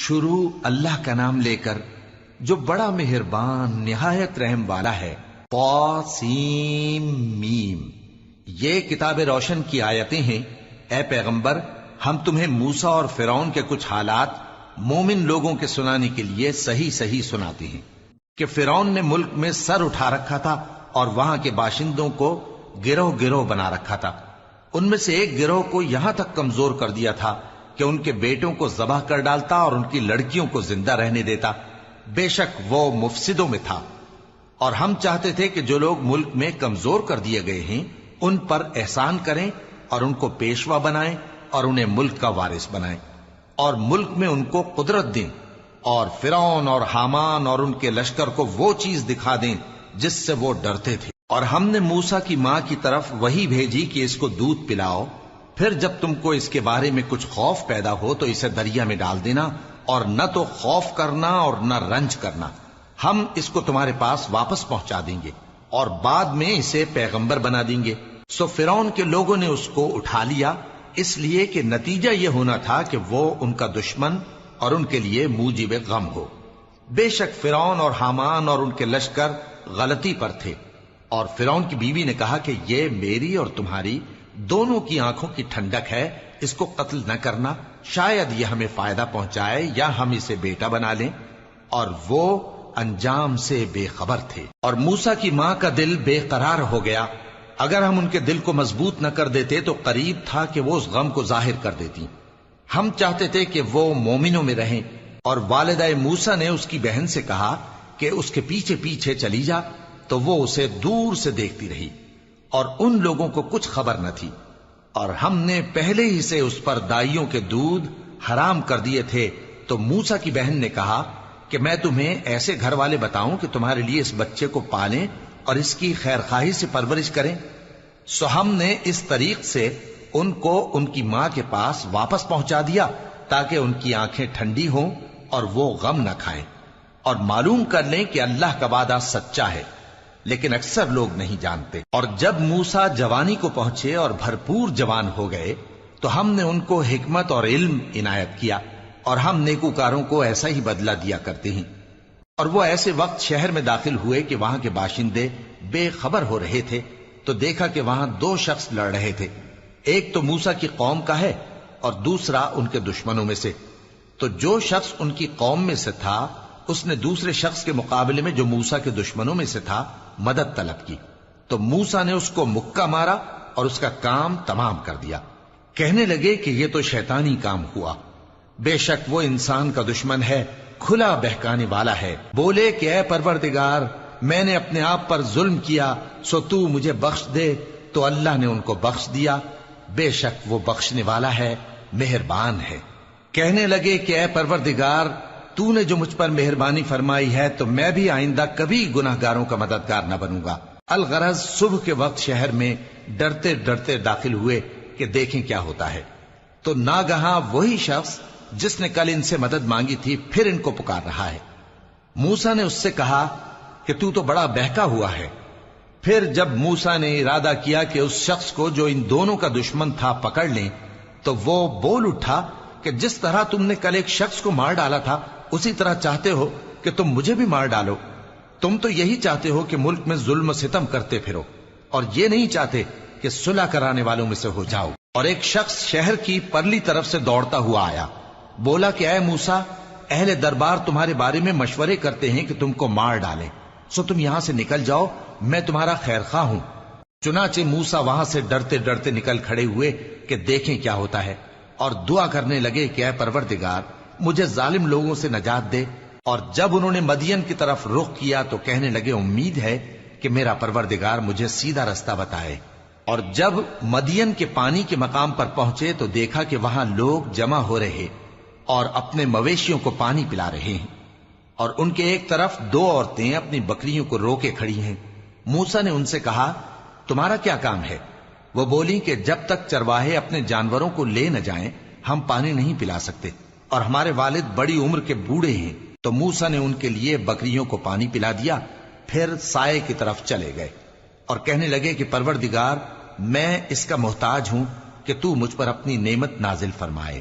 شروع اللہ کا نام لے کر جو بڑا مہربان نہایت رحم والا ہے۔ طاسیم میم، یہ کتاب روشن کی آیتیں ہیں۔ اے پیغمبر، ہم تمہیں موسیٰ اور فرعون کے کچھ حالات مومن لوگوں کے سنانے کے لیے صحیح صحیح سناتے ہیں کہ فرعون نے ملک میں سر اٹھا رکھا تھا اور وہاں کے باشندوں کو گروہ گروہ بنا رکھا تھا۔ ان میں سے ایک گروہ کو یہاں تک کمزور کر دیا تھا کہ ان کے بیٹوں کو ذبح کر ڈالتا اور ان کی لڑکیوں کو زندہ رہنے دیتا۔ بے شک وہ مفسدوں میں تھا، اور ہم چاہتے تھے کہ جو لوگ ملک میں کمزور کر دیے گئے ہیں ان پر احسان کریں اور ان کو پیشوا بنائیں اور انہیں ملک کا وارث بنائیں، اور ملک میں ان کو قدرت دیں، اور فرعون اور حامان اور ان کے لشکر کو وہ چیز دکھا دیں جس سے وہ ڈرتے تھے۔ اور ہم نے موسیٰ کی ماں کی طرف وحی بھیجی کہ اس کو دودھ پلاؤ، پھر جب تم کو اس کے بارے میں کچھ خوف پیدا ہو تو اسے دریا میں ڈال دینا، اور نہ تو خوف کرنا اور نہ رنج کرنا، ہم اس کو تمہارے پاس واپس پہنچا دیں گے اور بعد میں اسے پیغمبر بنا دیں گے۔ سو فرعون کے لوگوں نے اس کو اٹھا لیا، اس لیے کہ نتیجہ یہ ہونا تھا کہ وہ ان کا دشمن اور ان کے لیے موجب غم ہو۔ بے شک فرعون اور حامان اور ان کے لشکر غلطی پر تھے، اور فرعون کی بیوی نے کہا کہ یہ میری اور تمہاری دونوں کی آنکھوں کی ٹھنڈک ہے، اس کو قتل نہ کرنا، شاید یہ ہمیں فائدہ پہنچائے یا ہم اسے بیٹا بنا لیں۔ اور وہ انجام سے بے خبر تھے۔ اور موسیٰ کی ماں کا دل بے قرار ہو گیا، اگر ہم ان کے دل کو مضبوط نہ کر دیتے تو قریب تھا کہ وہ اس غم کو ظاہر کر دیتی۔ ہم چاہتے تھے کہ وہ مومنوں میں رہیں، اور والدہ موسیٰ نے اس کی بہن سے کہا کہ اس کے پیچھے پیچھے چلی جا، تو وہ اسے دور سے دیکھتی رہی، اور ان لوگوں کو کچھ خبر نہ تھی۔ اور ہم نے پہلے ہی سے اس پر دائیوں کے دودھ حرام کر دیے تھے۔ تو موسیٰ کی بہن نے کہا کہ میں تمہیں ایسے گھر والے بتاؤں کہ تمہارے لیے اس بچے کو پالیں اور اس کی خیر خواہی سے پرورش کریں۔ سو ہم نے اس طریق سے ان کو ان کی ماں کے پاس واپس پہنچا دیا تاکہ ان کی آنکھیں ٹھنڈی ہوں اور وہ غم نہ کھائیں، اور معلوم کر لیں کہ اللہ کا وعدہ سچا ہے، لیکن اکثر لوگ نہیں جانتے۔ اور جب موسیٰ جوانی کو پہنچے اور بھرپور جوان ہو گئے تو ہم نے ان کو حکمت اور علم عنایت کیا، اور ہم نیکوکاروں کو ایسا ہی بدلہ دیا کرتے ہیں۔ اور وہ ایسے وقت شہر میں داخل ہوئے کہ وہاں کے باشندے بے خبر ہو رہے تھے، تو دیکھا کہ وہاں دو شخص لڑ رہے تھے، ایک تو موسیٰ کی قوم کا ہے اور دوسرا ان کے دشمنوں میں سے۔ تو جو شخص ان کی قوم میں سے تھا اس نے دوسرے شخص کے مقابلے میں جو موسیٰ کے دشمنوں میں سے تھا مدد طلب کی، تو موسیٰ نے اس کو مکہ مارا اور اس کا کام تمام کر دیا۔ کہنے لگے کہ یہ تو شیطانی کام ہوا، بے شک وہ انسان کا دشمن ہے، کھلا بہکانے والا ہے۔ بولے کہ اے پروردگار، میں نے اپنے آپ پر ظلم کیا، سو تو مجھے بخش دے، تو اللہ نے ان کو بخش دیا، بے شک وہ بخشنے والا ہے، مہربان ہے۔ کہنے لگے کہ اے پروردگار، تو نے جو مجھ پر مہربانی فرمائی ہے تو میں بھی آئندہ کبھی گناہ گاروں کا مددگار نہ بنوں گا۔ الغرض صبح کے وقت شہر میں ڈرتے ڈرتے داخل ہوئے کہ دیکھیں کیا ہوتا ہے، تو ناگہاں وہی شخص جس نے کل ان سے مدد مانگی تھی پھر ان کو پکار رہا ہے۔ موسیٰ نے اس سے کہا کہ تو بڑا بہکا ہوا ہے۔ پھر جب موسیٰ نے ارادہ کیا کہ اس شخص کو جو ان دونوں کا دشمن تھا پکڑ لیں، تو وہ بول اٹھا کہ جس طرح تم نے کل ایک شخص کو مار ڈالا تھا اسی طرح چاہتے ہو کہ تم مجھے بھی مار ڈالو۔ تم تو یہی چاہتے ہو کہ ملک میں ظلم و ستم کرتے پھرو، اور یہ نہیں چاہتے کہ صلح کرانے والوں میں سے ہو جاؤ۔ اور ایک شخص شہر کی پرلی طرف سے دوڑتا ہوا آیا، بولا کہ اے موسیٰ، اہل دربار تمہارے بارے میں مشورے کرتے ہیں کہ تم کو مار ڈالیں، سو تم یہاں سے نکل جاؤ، میں تمہارا خیر خواہ ہوں۔ چنانچہ موسیٰ وہاں سے ڈرتے ڈرتے نکل کھڑے ہوئے کہ دیکھیں کیا ہوتا ہے، اور دعا کرنے لگے کہ اے پروردگار، مجھے ظالم لوگوں سے نجات دے۔ اور جب انہوں نے مدین کی طرف رخ کیا تو کہنے لگے امید ہے کہ میرا پروردگار مجھے سیدھا رستہ بتائے۔ اور جب مدین کے پانی کے مقام پر پہنچے تو دیکھا کہ وہاں لوگ جمع ہو رہے اور اپنے مویشیوں کو پانی پلا رہے ہیں، اور ان کے ایک طرف دو عورتیں اپنی بکریوں کو روکے کھڑی ہیں۔ موسیٰ نے ان سے کہا تمہارا کیا کام ہے؟ وہ بولی کہ جب تک چرواہے اپنے جانوروں کو لے نہ جائیں ہم پانی نہیں پلا سکتے، اور ہمارے والد بڑی عمر کے بوڑھے ہیں۔ تو موسیٰ نے ان کے لیے بکریوں کو پانی پلا دیا، پھر سائے کی طرف چلے گئے اور کہنے لگے کہ پروردگار، میں اس کا محتاج ہوں کہ تو مجھ پر اپنی نعمت نازل فرمائے۔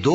2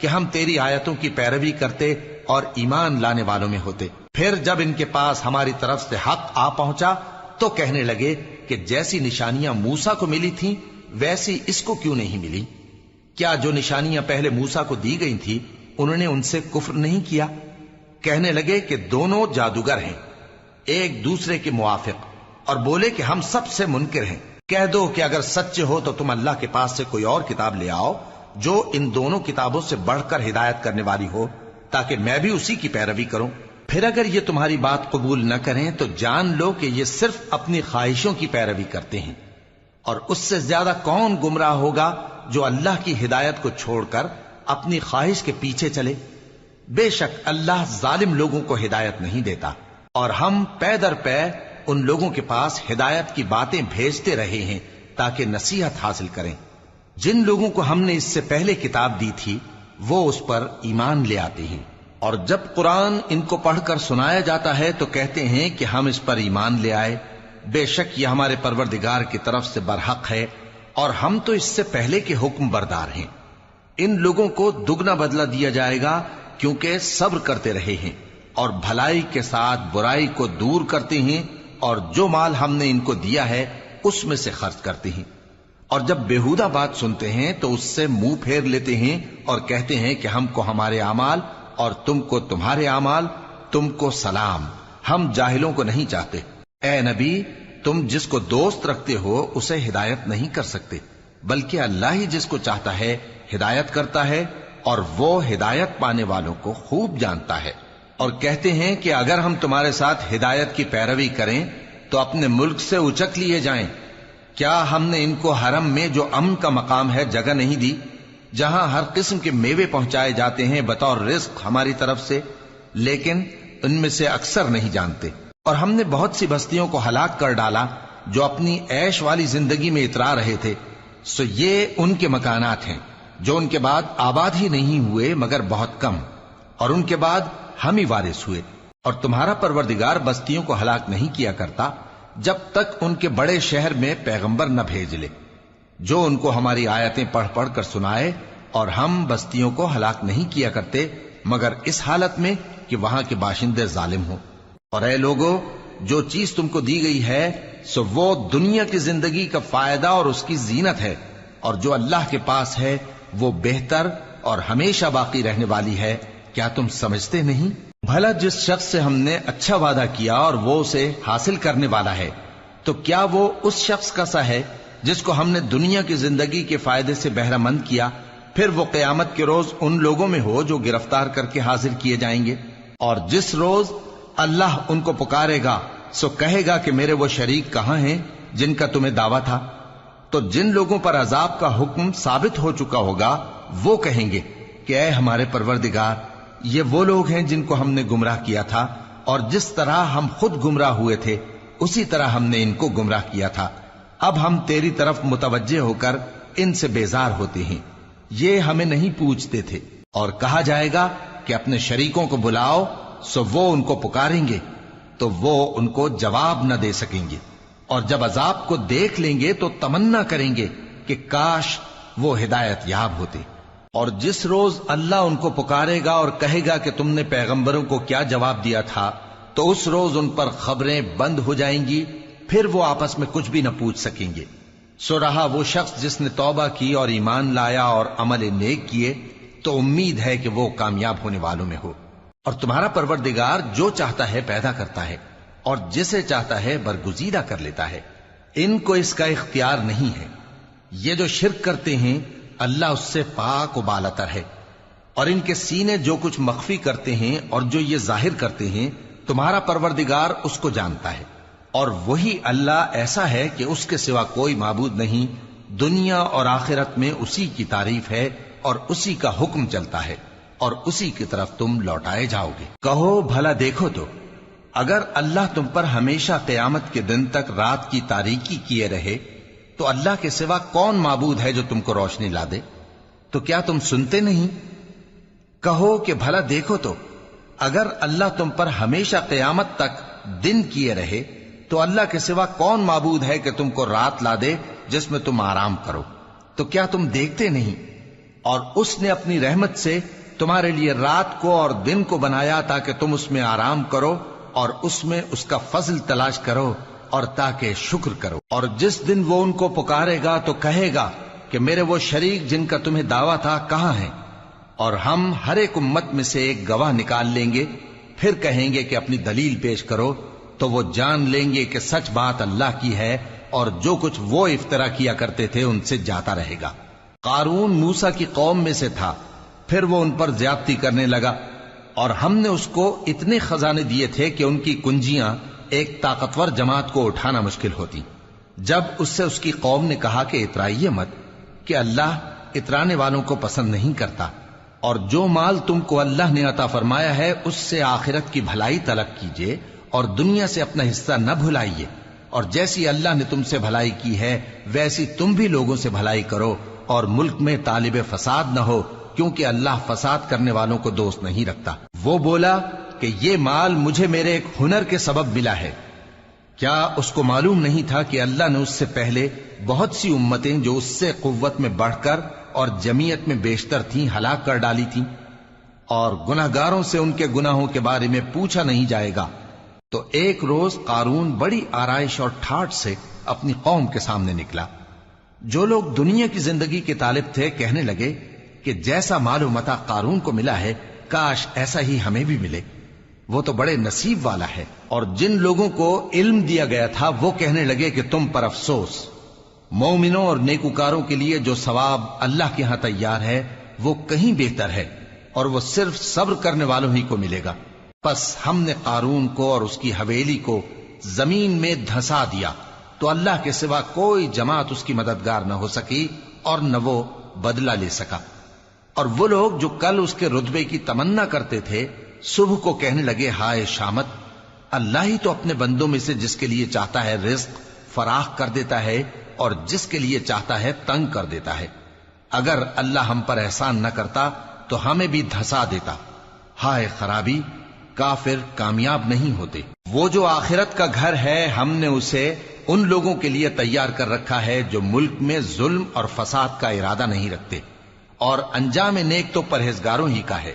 کہ ہم تیری آیتوں کی پیروی کرتے اور ایمان لانے والوں میں ہوتے۔ پھر جب ان کے پاس ہماری طرف سے حق آ پہنچا تو کہنے لگے کہ جیسی نشانیاں موسیٰ کو ملی تھیں ویسی اس کو کیوں نہیں ملی؟ کیا جو نشانیاں پہلے موسیٰ کو دی گئی تھی انہوں نے ان سے کفر نہیں کیا؟ کہنے لگے کہ دونوں جادوگر ہیں ایک دوسرے کے موافق، اور بولے کہ ہم سب سے منکر ہیں۔ کہہ دو کہ اگر سچے ہو تو تم اللہ کے پاس سے کوئی اور کتاب لے آؤ جو ان دونوں کتابوں سے بڑھ کر ہدایت کرنے والی ہو، تاکہ میں بھی اسی کی پیروی کروں۔ پھر اگر یہ تمہاری بات قبول نہ کریں تو جان لو کہ یہ صرف اپنی خواہشوں کی پیروی کرتے ہیں، اور اس سے زیادہ کون گمراہ ہوگا جو اللہ کی ہدایت کو چھوڑ کر اپنی خواہش کے پیچھے چلے۔ بے شک اللہ ظالم لوگوں کو ہدایت نہیں دیتا، اور ہم پے در پے ان لوگوں کے پاس ہدایت کی باتیں بھیجتے رہے ہیں تاکہ نصیحت حاصل کریں۔ جن لوگوں کو ہم نے اس سے پہلے کتاب دی تھی وہ اس پر ایمان لے آتے ہیں، اور جب قرآن ان کو پڑھ کر سنایا جاتا ہے تو کہتے ہیں کہ ہم اس پر ایمان لے آئے۔ بے شک یہ ہمارے پروردگار کی طرف سے برحق ہے، اور ہم تو اس سے پہلے کے حکم بردار ہیں۔ ان لوگوں کو دگنا بدلہ دیا جائے گا کیونکہ صبر کرتے رہے ہیں اور بھلائی کے ساتھ برائی کو دور کرتے ہیں، اور جو مال ہم نے ان کو دیا ہے اس میں سے خرچ کرتے ہیں۔ اور جب بےہودہ بات سنتے ہیں تو اس سے منہ پھیر لیتے ہیں اور کہتے ہیں کہ ہم کو ہمارے اعمال اور تم کو تمہارے اعمال، تم کو سلام، ہم جاہلوں کو نہیں چاہتے۔ اے نبی، تم جس کو دوست رکھتے ہو اسے ہدایت نہیں کر سکتے، بلکہ اللہ ہی جس کو چاہتا ہے ہدایت کرتا ہے، اور وہ ہدایت پانے والوں کو خوب جانتا ہے۔ اور کہتے ہیں کہ اگر ہم تمہارے ساتھ ہدایت کی پیروی کریں تو اپنے ملک سے اچک لیے جائیں۔ کیا ہم نے ان کو حرم میں جو امن کا مقام ہے جگہ نہیں دی، جہاں ہر قسم کے میوے پہنچائے جاتے ہیں بطور رزق ہماری طرف سے؟ لیکن ان میں سے اکثر نہیں جانتے۔ اور ہم نے بہت سی بستیوں کو ہلاک کر ڈالا جو اپنی عیش والی زندگی میں اترا رہے تھے، سو یہ ان کے مکانات ہیں جو ان کے بعد آباد ہی نہیں ہوئے مگر بہت کم، اور ان کے بعد ہم ہی وارث ہوئے۔ اور تمہارا پروردگار بستیوں کو ہلاک نہیں کیا کرتا جب تک ان کے بڑے شہر میں پیغمبر نہ بھیج لے جو ان کو ہماری آیتیں پڑھ پڑھ کر سنائے، اور ہم بستیوں کو ہلاک نہیں کیا کرتے مگر اس حالت میں کہ وہاں کے باشندے ظالم ہوں۔ اور اے لوگو، جو چیز تم کو دی گئی ہے سو وہ دنیا کی زندگی کا فائدہ اور اس کی زینت ہے، اور جو اللہ کے پاس ہے وہ بہتر اور ہمیشہ باقی رہنے والی ہے۔ کیا تم سمجھتے نہیں؟ بھلا جس شخص سے ہم نے اچھا وعدہ کیا اور وہ اسے حاصل کرنے والا ہے، تو کیا وہ اس شخص کا سا ہے جس کو ہم نے دنیا کی زندگی کے فائدے سے بہرہ مند کیا، پھر وہ قیامت کے روز ان لوگوں میں ہو جو گرفتار کر کے حاضر کیے جائیں گے؟ اور جس روز اللہ ان کو پکارے گا سو کہے گا کہ میرے وہ شریک کہاں ہیں جن کا تمہیں دعویٰ تھا؟ تو جن لوگوں پر عذاب کا حکم ثابت ہو چکا ہوگا وہ کہیں گے کہ اے ہمارے پروردگار، یہ وہ لوگ ہیں جن کو ہم نے گمراہ کیا تھا، اور جس طرح ہم خود گمراہ ہوئے تھے اسی طرح ہم نے ان کو گمراہ کیا تھا۔ اب ہم تیری طرف متوجہ ہو کر ان سے بیزار ہوتے ہیں، یہ ہمیں نہیں پوچھتے تھے۔ اور کہا جائے گا کہ اپنے شریکوں کو بلاؤ، سو وہ ان کو پکاریں گے تو وہ ان کو جواب نہ دے سکیں گے، اور جب عذاب کو دیکھ لیں گے تو تمنا کریں گے کہ کاش وہ ہدایت یاب ہوتے۔ اور جس روز اللہ ان کو پکارے گا اور کہے گا کہ تم نے پیغمبروں کو کیا جواب دیا تھا، تو اس روز ان پر خبریں بند ہو جائیں گی، پھر وہ آپس میں کچھ بھی نہ پوچھ سکیں گے۔ سو رہا وہ شخص جس نے توبہ کی اور ایمان لایا اور عمل نیک کیے تو امید ہے کہ وہ کامیاب ہونے والوں میں ہو۔ اور تمہارا پروردگار جو چاہتا ہے پیدا کرتا ہے، اور جسے چاہتا ہے برگزیدہ کر لیتا ہے، ان کو اس کا اختیار نہیں ہے۔ یہ جو شرک کرتے ہیں اللہ اس سے پاک و بالاتر ہے، اور ان کے سینے جو کچھ مخفی کرتے ہیں اور جو یہ ظاہر کرتے ہیں تمہارا پروردگار اس کو جانتا ہے۔ اور وہی اللہ ایسا ہے کہ اس کے سوا کوئی معبود نہیں، دنیا اور آخرت میں اسی کی تعریف ہے اور اسی کا حکم چلتا ہے، اور اسی کی طرف تم لوٹائے جاؤ گے۔ کہو بھلا دیکھو تو، اگر اللہ تم پر ہمیشہ قیامت کے دن تک رات کی تاریکی کیے رہے تو اللہ کے سوا کون معبود ہے جو تم کو روشنی لا دے؟ تو کیا تم سنتے نہیں؟ کہو کہ بھلا دیکھو تو، اگر اللہ تم پر ہمیشہ قیامت تک دن کیے رہے تو اللہ کے سوا کون معبود ہے کہ تم کو رات لا دے جس میں تم آرام کرو؟ تو کیا تم دیکھتے نہیں؟ اور اس نے اپنی رحمت سے تمہارے لیے رات کو اور دن کو بنایا تاکہ تم اس میں آرام کرو اور اس میں اس کا فضل تلاش کرو اور تاکہ شکر کرو۔ اور جس دن وہ ان کو پکارے گا تو کہے گا کہ میرے وہ شریک جن کا تمہیں دعویٰ تھا کہاں ہیں؟ اور ہم ہر ایک امت میں سے ایک گواہ نکال لیں گے، پھر کہیں گے کہ اپنی دلیل پیش کرو، تو وہ جان لیں گے کہ سچ بات اللہ کی ہے اور جو کچھ وہ افترا کیا کرتے تھے ان سے جاتا رہے گا۔ قارون موسیٰ کی قوم میں سے تھا، پھر وہ ان پر زیادتی کرنے لگا، اور ہم نے اس کو اتنے خزانے دیے تھے کہ ان کی کنجیاں ایک طاقتور جماعت کو اٹھانا مشکل ہوتی۔ جب اس سے اس کی قوم نے کہا کہ اترائیے مت، کہ اللہ اترانے والوں کو پسند نہیں کرتا، اور جو مال تم کو اللہ نے عطا فرمایا ہے اس سے آخرت کی بھلائی طلب کیجیے اور دنیا سے اپنا حصہ نہ بھلائیے، اور جیسی اللہ نے تم سے بھلائی کی ہے ویسی تم بھی لوگوں سے بھلائی کرو، اور ملک میں طالب فساد نہ ہو، کیونکہ اللہ فساد کرنے والوں کو دوست نہیں رکھتا۔ وہ بولا کہ یہ مال مجھے میرے ایک ہنر کے سبب ملا ہے۔ کیا اس کو معلوم نہیں تھا کہ اللہ نے اس سے پہلے بہت سی امتیں جو اس سے قوت میں بڑھ کر اور جمعیت میں بیشتر تھیں ہلاک کر ڈالی تھیں، اور گناہگاروں سے ان کے گناہوں کے بارے میں پوچھا نہیں جائے گا؟ تو ایک روز قارون بڑی آرائش اور ٹھاٹ سے اپنی قوم کے سامنے نکلا۔ جو لوگ دنیا کی زندگی کے طالب تھے کہنے لگے کہ جیسا مال و متاع قارون کو ملا ہے کاش ایسا ہی ہمیں بھی ملے، وہ تو بڑے نصیب والا ہے۔ اور جن لوگوں کو علم دیا گیا تھا وہ کہنے لگے کہ تم پر افسوس، مومنوں اور نیکوکاروں کے لیے جو ثواب اللہ کے ہاں تیار ہے وہ کہیں بہتر ہے، اور وہ صرف صبر کرنے والوں ہی کو ملے گا۔ پس ہم نے قارون کو اور اس کی حویلی کو زمین میں دھسا دیا، تو اللہ کے سوا کوئی جماعت اس کی مددگار نہ ہو سکی اور نہ وہ بدلہ لے سکا۔ اور وہ لوگ جو کل اس کے رتبے کی تمنا کرتے تھے صبح کو کہنے لگے ہائے شامت، اللہ ہی تو اپنے بندوں میں سے جس کے لیے چاہتا ہے رزق فراخ کر دیتا ہے اور جس کے لیے چاہتا ہے تنگ کر دیتا ہے۔ اگر اللہ ہم پر احسان نہ کرتا تو ہمیں بھی دھسا دیتا۔ ہائے خرابی، کافر کامیاب نہیں ہوتے۔ وہ جو آخرت کا گھر ہے ہم نے اسے ان لوگوں کے لیے تیار کر رکھا ہے جو ملک میں ظلم اور فساد کا ارادہ نہیں رکھتے، اور انجام نیک تو پرہیزگاروں ہی کا ہے۔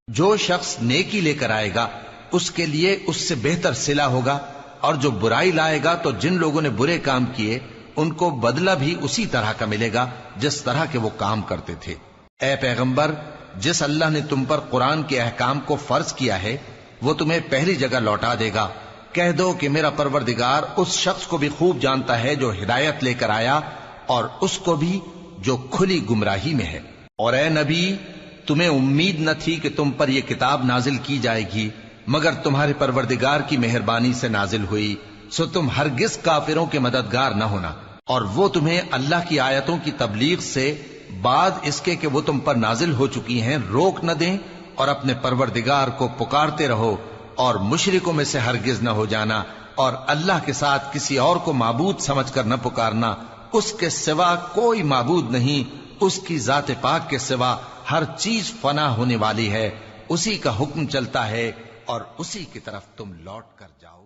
جو شخص نیکی لے کر آئے گا اس کے لیے اس سے بہتر صلہ ہوگا، اور جو برائی لائے گا تو جن لوگوں نے برے کام کیے ان کو بدلہ بھی اسی طرح کا ملے گا جس طرح کے وہ کام کرتے تھے۔ اے پیغمبر، جس اللہ نے تم پر قرآن کے احکام کو فرض کیا ہے وہ تمہیں پہلی جگہ لوٹا دے گا۔ کہہ دو کہ میرا پروردگار اس شخص کو بھی خوب جانتا ہے جو ہدایت لے کر آیا، اور اس کو بھی جو کھلی گمراہی میں ہے۔ اور اے نبی، تمہیں امید نہ تھی کہ تم پر یہ کتاب نازل کی جائے گی مگر تمہارے پروردگار کی مہربانی سے نازل ہوئی، سو تم ہرگز کافروں کے مددگار نہ ہونا، اور وہ تمہیں اللہ کی آیتوں کی تبلیغ سے بعد اس کے کہ وہ تم پر نازل ہو چکی ہیں روک نہ دیں، اور اپنے پروردگار کو پکارتے رہو اور مشرکوں میں سے ہرگز نہ ہو جانا، اور اللہ کے ساتھ کسی اور کو معبود سمجھ کر نہ پکارنا، اس کے سوا کوئی معبود نہیں، اس کی ذات پاک کے سوا ہر چیز فنا ہونے والی ہے، اسی کا حکم چلتا ہے اور اسی کی طرف تم لوٹ کر جاؤ۔